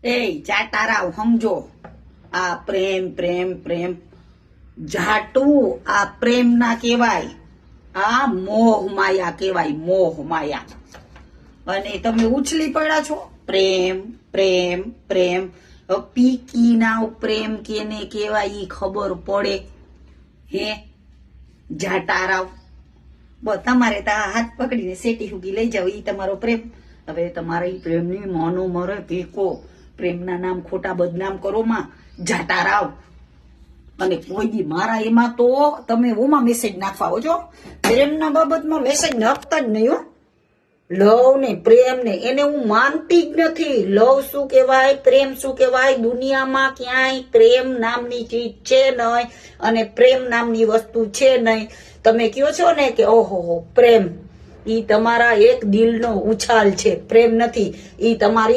એ ચાટારાવ સમજો, આ પ્રેમ પ્રેમ પ્રેમ જાટવું આ પ્રેમ ના કહેવાય, આ મોહ માયા કહેવાય, મોહ માયા. અને તમે ઉછલી પડ્યા છો પ્રેમ પ્રેમ પ્રેમ. પીકી ના પ્રેમ કેને કહેવાય ઈ ખબર પડે હે જાટારાવ? બસ તમારે તો હાથ પકડીને સેટી હુગી લઈ જાવ ઈ તમારો પ્રેમ. હવે તમારા ઈ પ્રેમની મોનો મરે ભેકો, પ્રેમના નામ ખોટા બદનામ કરો માં જાટારાવ. અને કોઈ દી મારા એમાં તો તમે ઓમાં મેસેજ નાખવા હો છો, પ્રેમના બાબતમાં મેસેજ નાખતા જ નહીં હો. લવ ને પ્રેમ ને એને હું માનતી જ નથી. લવ શું કહેવાય, પ્રેમ શું કહેવાય? દુનિયામાં ક્યાંય પ્રેમ નામની ચીજ છે નહીં અને પ્રેમ નામની વસ્તુ છે નહીં. તમે કહો છો ને કે ઓહો પ્રેમ, ઈ તમારા એક દિલનો ઉછાલ છે, પ્રેમ નથી. ઈ તમારી